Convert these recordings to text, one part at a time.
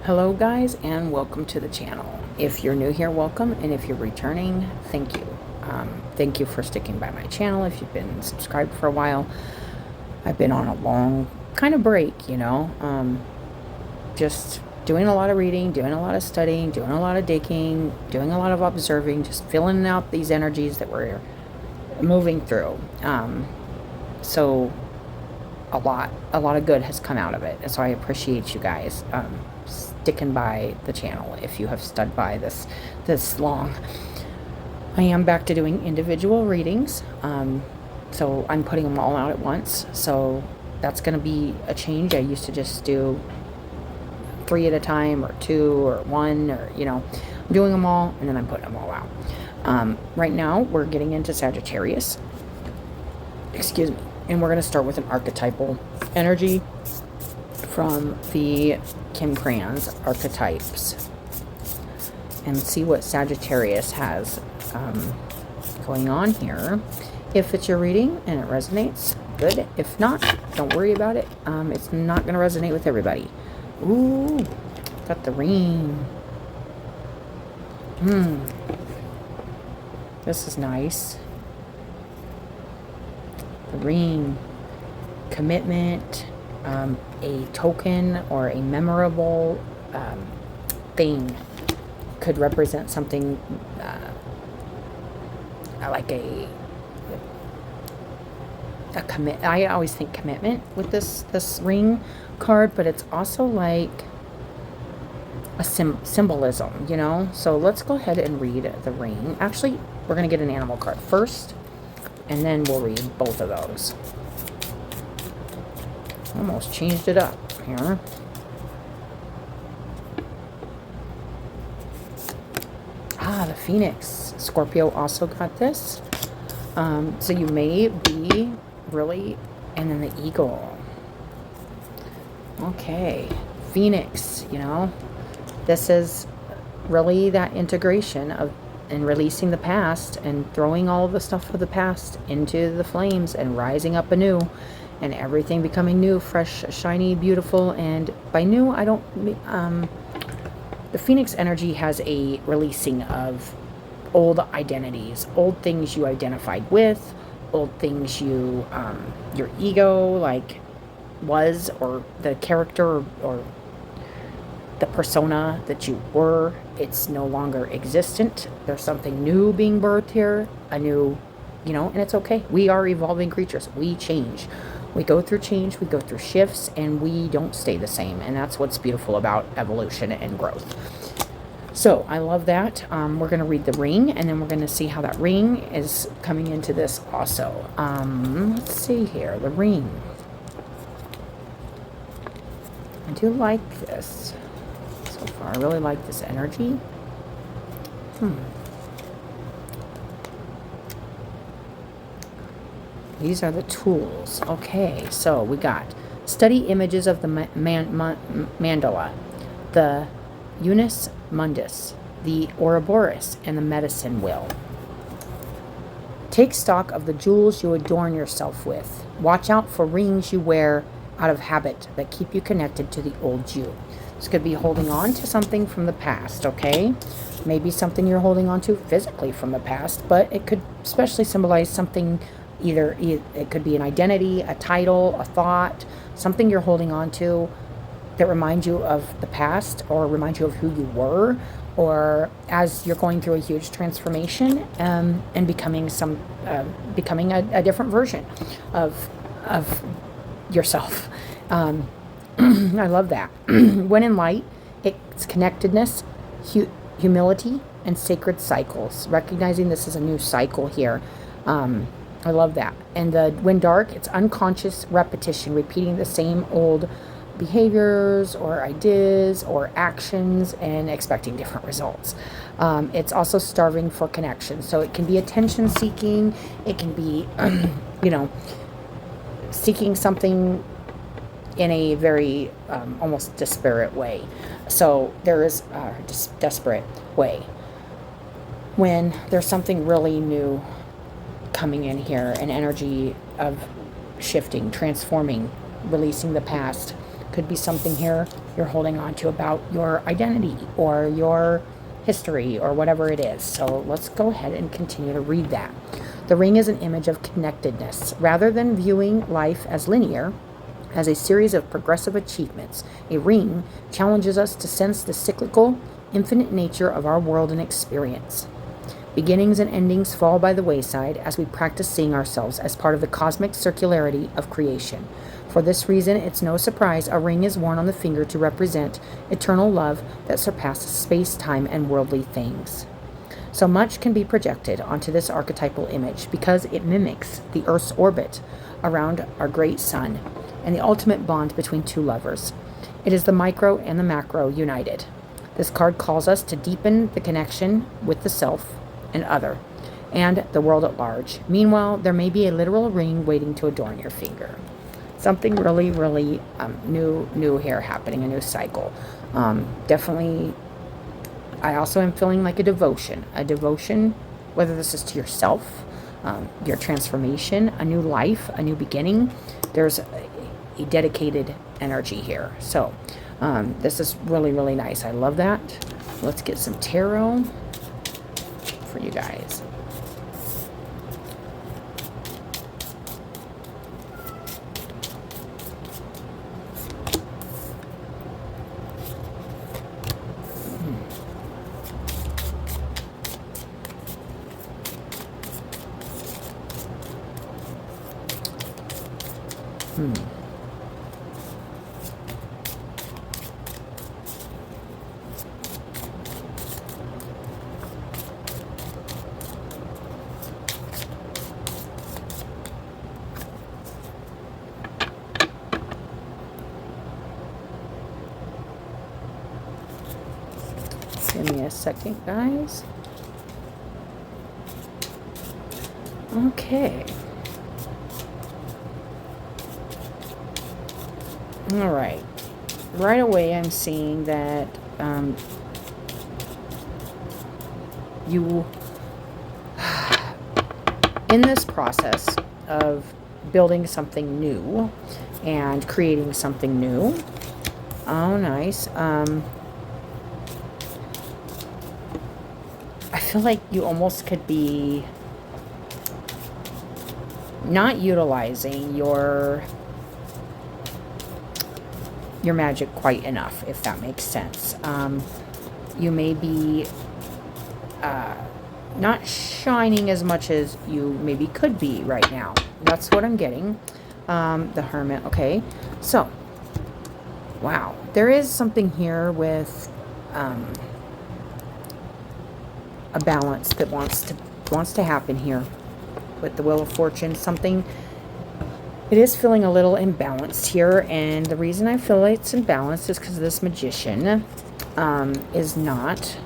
Hello guys, and welcome to the channel. If you're new here, welcome, and if you're returning, thank you. Thank you for sticking by my channel. If you've been subscribed for a while, I've been on a long kind of break, just doing a lot of reading, doing a lot of studying, doing a lot of digging, doing a lot of observing, just filling out these energies that we're moving through. So a lot of good has come out of it, and so I appreciate you guys sticking by the channel. If you have stood by this long, I am back to doing individual readings, so I'm putting them all out at once, so that's going to be a change. I used to just do 3 at a time, or 2, or 1, or I'm doing them all and then I'm putting them all out. Right now we're getting into Sagittarius, excuse me, and we're going to start with an archetypal energy from the Kim Cran's archetypes and see what Sagittarius has going on here. If it's your reading and it resonates, good. If not, don't worry about it. It's not going to resonate with everybody. Ooh, got the ring. This is nice. The ring, commitment, a token or a memorable thing could represent something like a commit. I always think commitment with this ring card, but it's also like a symbolism, so let's go ahead and read the ring. Actually, we're going to get an animal card first, and then we'll read both of those. Almost changed it up here. The Phoenix. Scorpio also got this. So you may be really, and then the Eagle. Okay, Phoenix, this is really that integration of and releasing the past and throwing all of the stuff of the past into the flames and rising up anew, and everything becoming new, fresh, shiny, beautiful. And by new, I don't the Phoenix energy has a releasing of old identities, old things you identified with, old things you your ego like was, or the character or the persona that you were, it's no longer existent. There's something new being birthed here, a new, and it's okay. We are evolving creatures. We change. We go through change, we go through shifts, and we don't stay the same. And that's what's beautiful about evolution and growth. So I love that. We're going to read the ring, and then we're going to see how that ring is coming into this also. Let's see here, the ring. I do like this so far. I really like this energy. These are the tools. Okay, so we got study images of the mandala, the unus mundus, the ouroboros, and the medicine wheel. Take stock of the jewels you adorn yourself with. Watch out for rings you wear out of habit that keep you connected to the old you. This could be holding on to something from the past, okay? Maybe something you're holding on to physically from the past, but it could especially symbolize something. Either it could be an identity, a title, a thought, something you're holding on to that reminds you of the past or reminds you of who you were, or as you're going through a huge transformation and becoming a different version of yourself. I love that. When in light, it's connectedness, humility, and sacred cycles. Recognizing this is a new cycle here. I love that. And when dark, it's unconscious repetition, repeating the same old behaviors or ideas or actions and expecting different results. It's also starving for connection. So it can be attention seeking. It can be, seeking something in a very almost disparate way. So there is a desperate way when there's something really new coming in here, an energy of shifting, transforming, releasing the past, could be something here you're holding on to about your identity or your history or whatever it is. So let's go ahead and continue to read that. The ring is an image of connectedness. Rather than viewing life as linear, as a series of progressive achievements, a ring challenges us to sense the cyclical, infinite nature of our world and experience. Beginnings and endings fall by the wayside as we practice seeing ourselves as part of the cosmic circularity of creation. For this reason, it's no surprise a ring is worn on the finger to represent eternal love that surpasses space, time, and worldly things. So much can be projected onto this archetypal image because it mimics the Earth's orbit around our great sun and the ultimate bond between two lovers. It is the micro and the macro united. This card calls us to deepen the connection with the self and other, and the world at large. Meanwhile, there may be a literal ring waiting to adorn your finger. Something really, really new here happening, a new cycle. Definitely, I also am feeling like a devotion, whether this is to yourself, your transformation, a new life, a new beginning. There's a dedicated energy here. So this is really, really nice. I love that. Let's get some tarot for you guys. Give me a second, guys. Okay. All right. Right away, I'm seeing that you, in this process of building something new and creating something new. Oh, nice. I feel like you almost could be not utilizing your magic quite enough, if that makes sense. You may be not shining as much as you maybe could be right now. That's what I'm getting. The Hermit. Okay, so wow, there is something here with a balance that wants to happen here with the Wheel of Fortune. Something, it is feeling a little imbalanced here, and the reason I feel like it's imbalanced is because this Magician is not.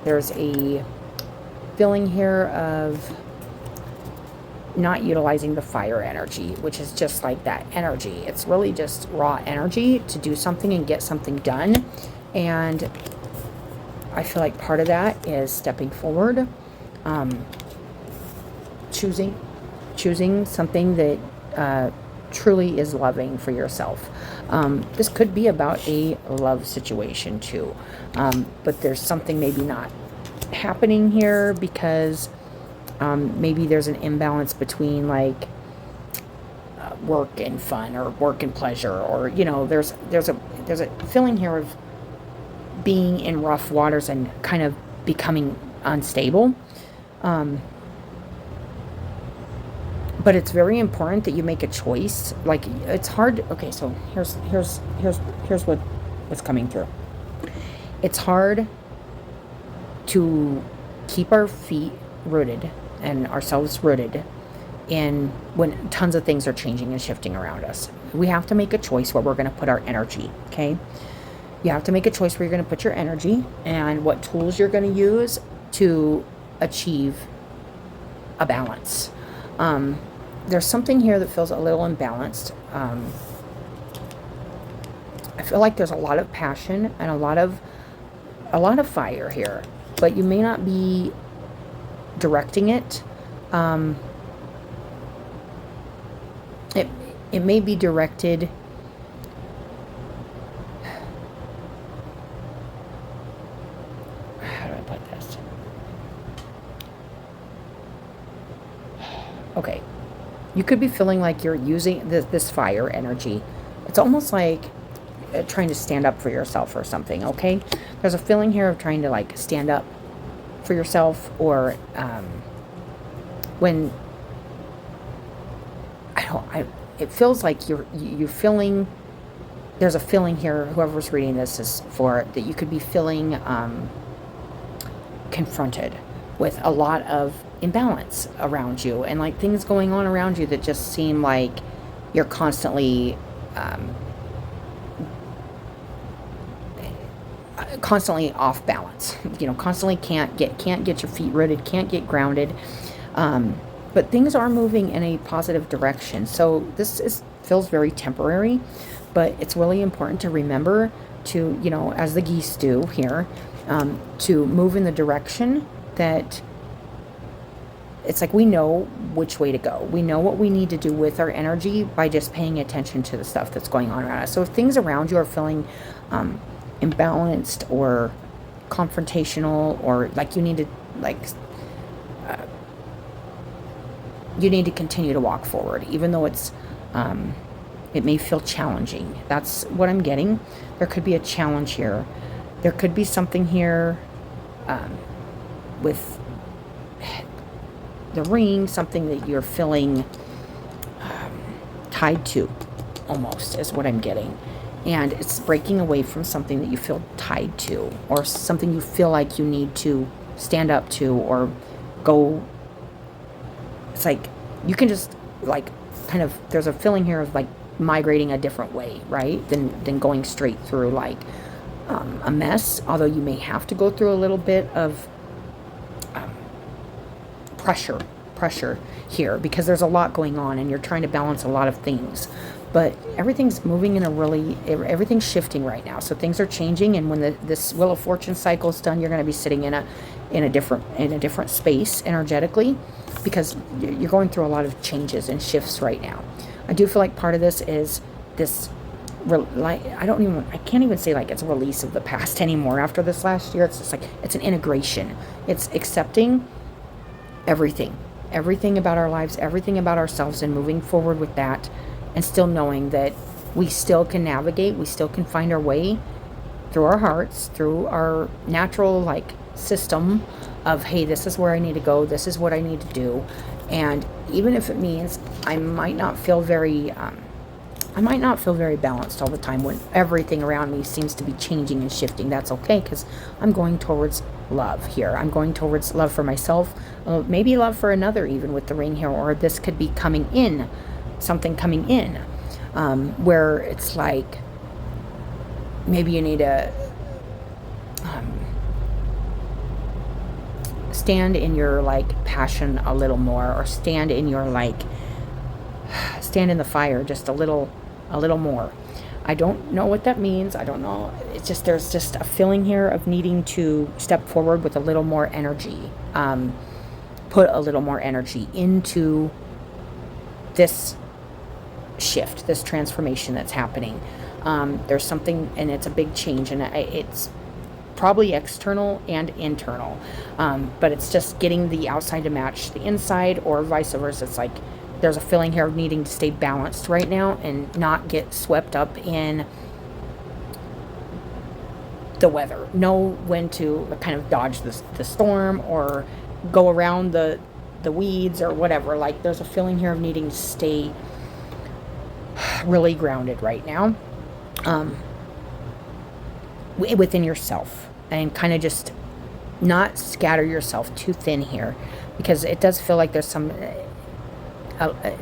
There's a feeling here of not utilizing the fire energy, which is just like that energy. It's really just raw energy to do something and get something done, and I feel like part of that is stepping forward, choosing something that truly is loving for yourself. This could be about a love situation too, but there's something maybe not happening here because maybe there's an imbalance between like work and fun, or work and pleasure, or there's a feeling here of being in rough waters and kind of becoming unstable. But it's very important that you make a choice. Like, it's hard. Okay, so here's what's coming through. It's hard to keep our feet rooted and ourselves rooted in when tons of things are changing and shifting around us. We have to make a choice where we're going to put our energy. Okay. You have to make a choice where you're going to put your energy and what tools you're going to use to achieve a balance. There's something here that feels a little imbalanced. I feel like there's a lot of passion and a lot of fire here, but you may not be directing it. It may be directed this. Okay. You could be feeling like you're using this fire energy. It's almost like trying to stand up for yourself or something, okay? There's a feeling here of trying to like stand up for yourself, or when it feels like you're feeling, there's a feeling here, whoever's reading this is for, that you could be feeling confronted with a lot of imbalance around you, and like things going on around you that just seem like you're constantly off balance, constantly can't get your feet rooted, can't get grounded, but things are moving in a positive direction. So this feels very temporary, but it's really important to remember to, as the geese do here, to move in the direction that it's like we know which way to go. We know what we need to do with our energy by just paying attention to the stuff that's going on around us. So if things around you are feeling imbalanced or confrontational, or like you need to continue to walk forward, even though it may feel challenging. That's what I'm getting. There could be a challenge here. There could be something here with the ring, something that you're feeling tied to, almost, is what I'm getting. And it's breaking away from something that you feel tied to, or something you feel like you need to stand up to, or go. It's like you can just like kind of, there's a feeling here of like migrating a different way, right? Than going straight through like a mess. Although you may have to go through a little bit of pressure here, because there's a lot going on and you're trying to balance a lot of things, but everything's moving in everything's shifting right now. So things are changing, and when this Wheel of Fortune cycle is done, you're going to be sitting in a different space energetically, because you're going through a lot of changes and shifts right now. I do feel like part of this is this, I can't even say like it's a release of the past anymore after this last year. It's just like, it's an integration. It's accepting everything about our lives, everything about ourselves, and moving forward with that, and still knowing that we still can navigate, we still can find our way through our hearts, through our natural like system of, hey, this is where I need to go, this is what I need to do. And even if it means I might not feel very balanced all the time when everything around me seems to be changing and shifting, that's okay, because I'm going towards love here. I'm going towards love for myself, maybe love for another, even with the ring here, or this could be something coming in, where it's like maybe you need to stand in your like passion a little more, or stand in the fire just a little more. I don't know what that means. I don't know. It's just, there's just a feeling here of needing to step forward with a little more energy, put a little more energy into this shift, this transformation that's happening. There's something, and it's a big change, and it's probably external and internal, but it's just getting the outside to match the inside, or vice versa. It's like there's a feeling here of needing to stay balanced right now and not get swept up in the weather. Know when to kind of dodge the storm, or go around the weeds, or whatever. Like there's a feeling here of needing to stay really grounded right now, within yourself, and kind of just not scatter yourself too thin here, because it does feel like there's some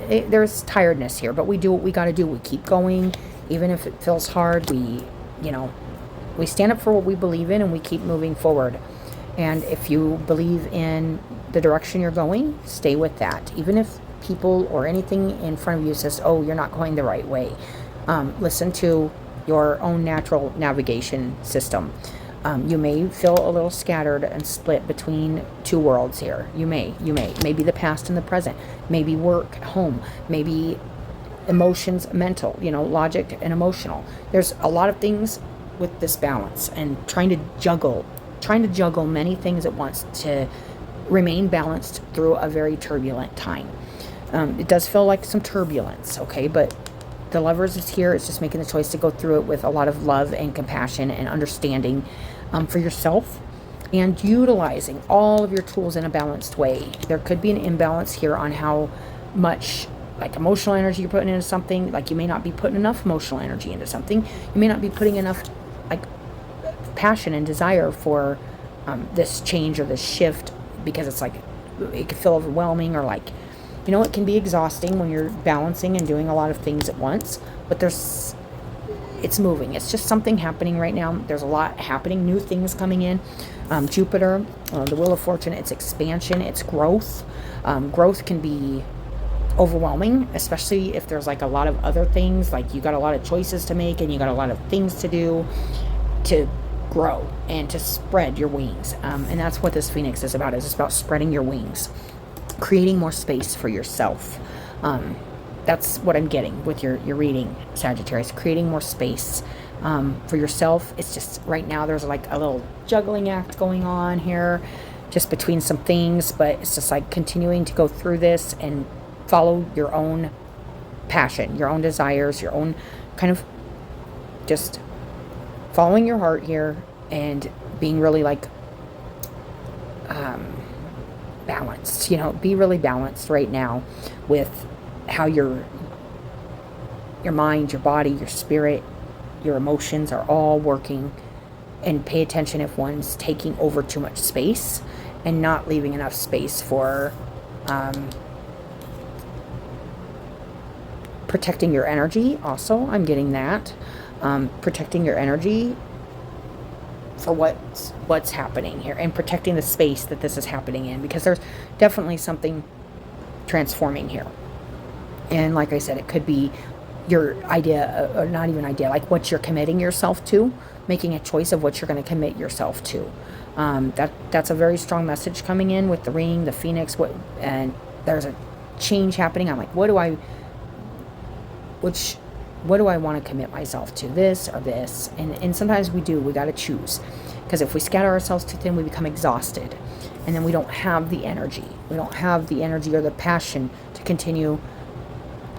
there's tiredness here, but we do what we got to do. We keep going, even if it feels hard. We stand up for what we believe in, and we keep moving forward. And if you believe in the direction you're going, stay with that. Even if people or anything in front of you says, oh, you're not going the right way, listen to your own natural navigation system. You may feel a little scattered and split between two worlds here. You may. Maybe the past and the present. Maybe work, home. Maybe emotions, mental, logic and emotional. There's a lot of things with this balance, and trying to juggle trying to juggle many things at once to remain balanced through a very turbulent time. It does feel like some turbulence, okay, but the Lovers is here. It's just making the choice to go through it with a lot of love and compassion and understanding for yourself, and utilizing all of your tools in a balanced way. There could be an imbalance here on how much like emotional energy you're putting into something. Like you may not be putting enough emotional energy into something. You may not be putting enough like passion and desire for this change or this shift, because it's like it could feel overwhelming, or like, you know, it can be exhausting when you're balancing and doing a lot of things at once. But it's moving. It's just something happening right now. There's a lot happening, new things coming in. Jupiter, the Wheel of Fortune, it's expansion, it's growth. Growth can be overwhelming, especially if there's like a lot of other things, like you got a lot of choices to make and you got a lot of things to do to grow and to spread your wings. And that's what this Phoenix is about. It's about spreading your wings, creating more space for yourself. That's what I'm getting with your reading, Sagittarius. Creating more space for yourself. It's just right now there's like a little juggling act going on here, just between some things, but it's just like continuing to go through this and follow your own passion, your own desires, your own kind of just following your heart here and being really like balanced. You know, be really balanced right now with how your mind, your body, your spirit, your emotions are all working, and pay attention if one's taking over too much space and not leaving enough space for protecting your energy. Also, I'm getting that. Protecting your energy for what's happening here, and protecting the space that this is happening in, because there's definitely something transforming here. And like I said, it could be your idea, or not even idea, like what you're committing yourself to, making a choice of what you're going to commit yourself to. That's a very strong message coming in with the ring, the Phoenix, and there's a change happening. I'm like, what do I want to commit myself to, this or this? And sometimes we got to choose, because if we scatter ourselves too thin, we become exhausted, and then we don't have the energy. We don't have the energy or the passion to continue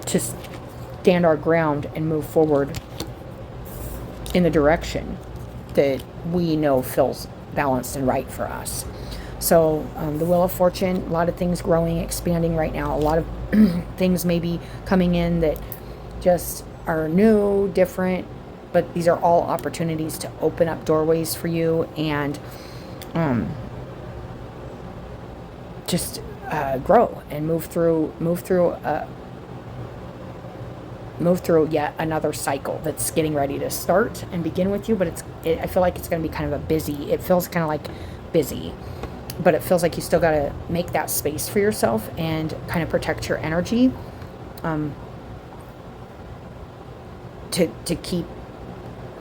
to stand our ground and move forward in the direction that we know feels balanced and right for us. So the Wheel of Fortune, a lot of things growing, expanding right now. A lot of things maybe coming in that just are new, different, but these are all opportunities to open up doorways for you and just grow and move through yet another cycle that's getting ready to start and begin with you. But I feel like it's going to be kind of it feels kind of like busy, but it feels like you still got to make that space for yourself and kind of protect your energy to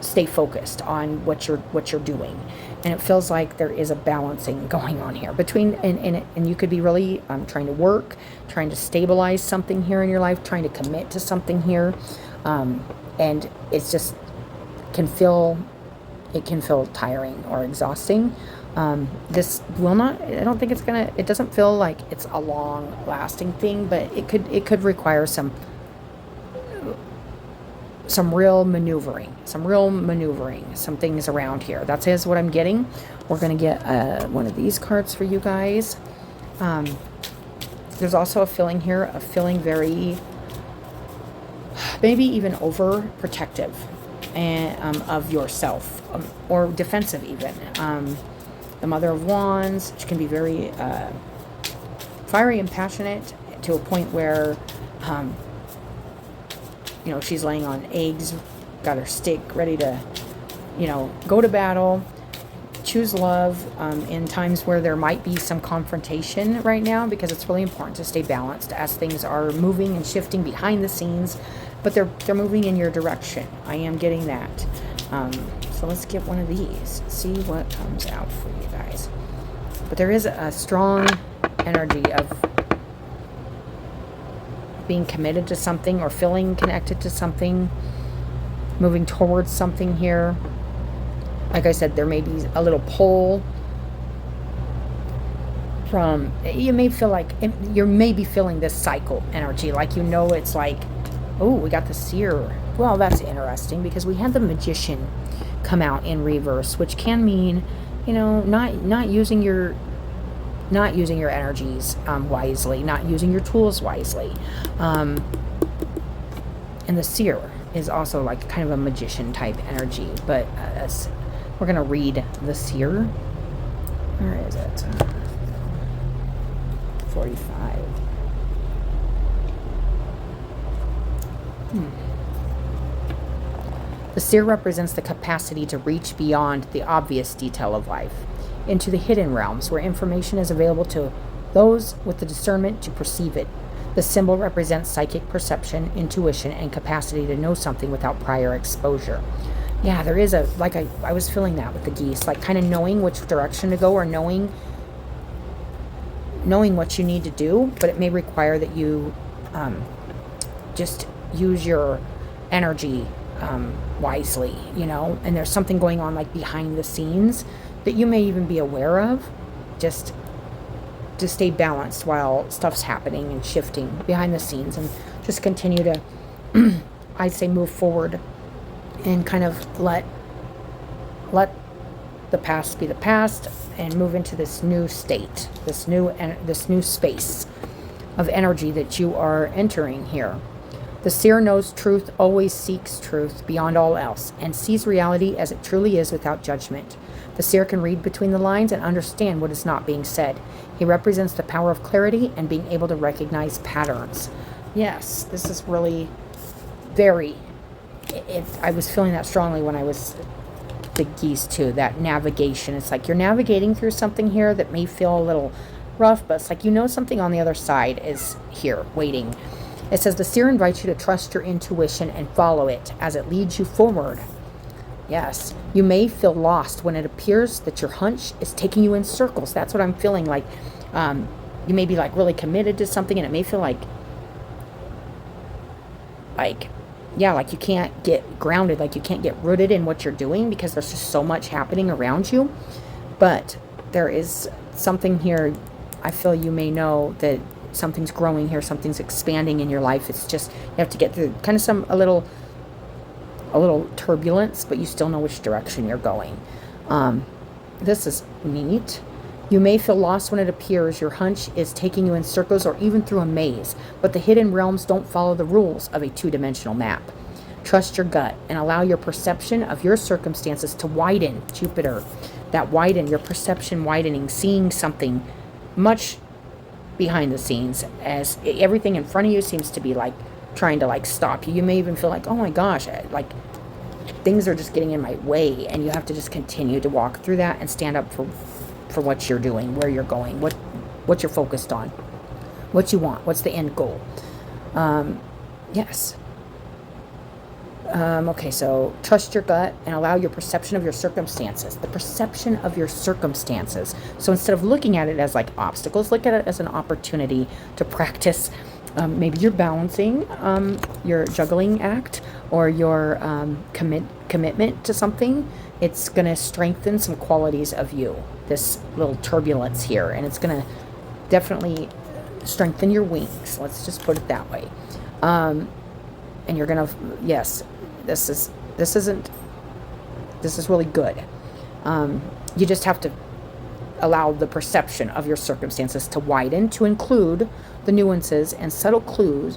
stay focused on what you're doing. And it feels like there is a balancing going on here between, and you could be really trying to work, trying to stabilize something here in your life, trying to commit to something here, and it's just can feel tiring or exhausting. This will not, I don't think it doesn't feel like it's a long lasting thing, but it could require some real maneuvering, some things around here. That is what I'm getting. We're going to get one of these cards for you guys. There's also a feeling here of feeling very, maybe even overprotective and of yourself, or defensive even. The Mother of Wands, which can be very fiery and passionate to a point where she's laying on eggs, got her stick ready to, go to battle, choose love in times where there might be some confrontation right now, because it's really important to stay balanced as things are moving and shifting behind the scenes, but they're moving in your direction. I am getting that. So let's get one of these, see what comes out for you guys. But there is a strong energy of being committed to something or feeling connected to something, moving towards something here. Like I said, there may be a little pull from, you may feel like, you may be feeling this cycle energy, like, it's like, oh, we got the seer. Well, that's interesting, because we had the magician come out in reverse, which can mean, not using your energies wisely, not using your tools wisely. And the seer is also like kind of a magician type energy, but we're going to read the seer. Where is it? 45. The seer represents the capacity to reach beyond the obvious detail of life into the hidden realms where information is available to those with the discernment to perceive it. The symbol represents psychic perception, intuition, and capacity to know something without prior exposure. Yeah, there is I was feeling that with the geese, like kind of knowing which direction to go, or knowing what you need to do, but it may require that you just use your energy wisely, and there's something going on like behind the scenes that you may even be aware of, just to stay balanced while stuff's happening and shifting behind the scenes, and just continue to, I'd say, move forward and kind of let the past be the past and move into this new state, this new space of energy that you are entering here. The seer knows truth, always seeks truth beyond all else, and sees reality as it truly is without judgment. The seer can read between the lines and understand what is not being said. He represents the power of clarity and being able to recognize patterns. Yes, this is really very... I was feeling that strongly when I was the geese too, that navigation. It's like you're navigating through something here that may feel a little rough, but it's like something on the other side is here waiting. It says the seer invites you to trust your intuition and follow it as it leads you forward. Yes, you may feel lost when it appears that your hunch is taking you in circles. That's what I'm feeling like. You may be like really committed to something, and it may feel like you can't get grounded, like you can't get rooted in what you're doing because there's just so much happening around you. But there is something here. I feel you may know that something's growing here, something's expanding in your life. It's just, you have to get through kind of a little turbulence, but you still know which direction you're going. This is neat. You may feel lost when it appears your hunch is taking you in circles or even through a maze, but the hidden realms don't follow the rules of a two-dimensional map. Trust your gut and allow your perception of your circumstances to widen. Jupiter, that widen, your perception widening, seeing something much behind the scenes, as everything in front of you seems to be like trying to like stop you. You may even feel like, oh my gosh, like things are just getting in my way, and you have to just continue to walk through that and stand up for what you're doing, where you're going, what you're focused on, what you want, what's the end goal. Yes. Okay, so trust your gut and allow your perception of your circumstances. The perception of your circumstances. So instead of looking at it as like obstacles, look at it as an opportunity to practice. Maybe you're balancing your juggling act, or your commitment to something. It's going to strengthen some qualities of you, this little turbulence here, and it's going to definitely strengthen your wings. Let's just put it that way. And you're going to, yes, this is really good. You just have to allow the perception of your circumstances to widen to include the nuances and subtle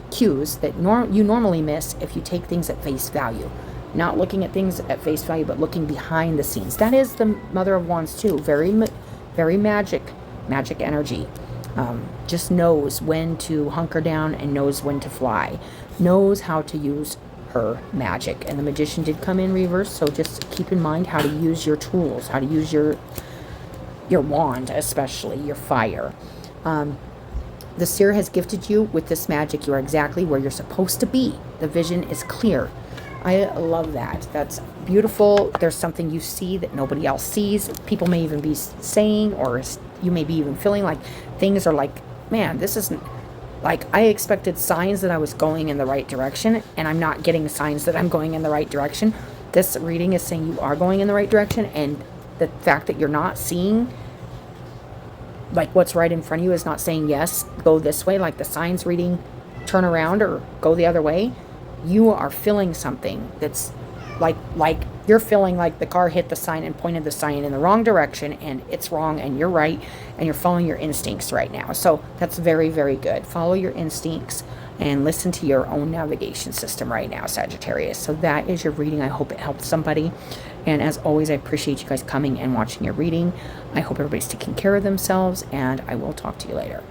cues that you normally miss if you take things at face value. Not looking at things at face value, but looking behind the scenes. That is the Mother of Wands too. Very magic energy. Just knows when to hunker down and knows when to fly. Knows how to use her magic. And the Magician did come in reverse, so just keep in mind how to use your tools, how to use your wand, especially your fire. The Seer has gifted you with this magic. You are exactly where you're supposed to be. The vision is clear. I love that. That's beautiful. There's something you see that nobody else sees. People may even be saying, or you may be even feeling like things are like, man, this isn't, like, I expected signs that I was going in the right direction, and I'm not getting signs that I'm going in the right direction. this reading is saying you are going in the right direction, and the fact that you're not seeing like what's right in front of you is not saying yes, go this way, like the sign's reading turn around or go the other way. You are feeling something that's like you're feeling like the car hit the sign and pointed the sign in the wrong direction, and it's wrong and you're right, and you're following your instincts right now. So that's very, very good. Follow your instincts and listen to your own navigation system right now, Sagittarius. So that is your reading. I hope it helped somebody. And as always, I appreciate you guys coming and watching your reading. I hope everybody's taking care of themselves, and I will talk to you later.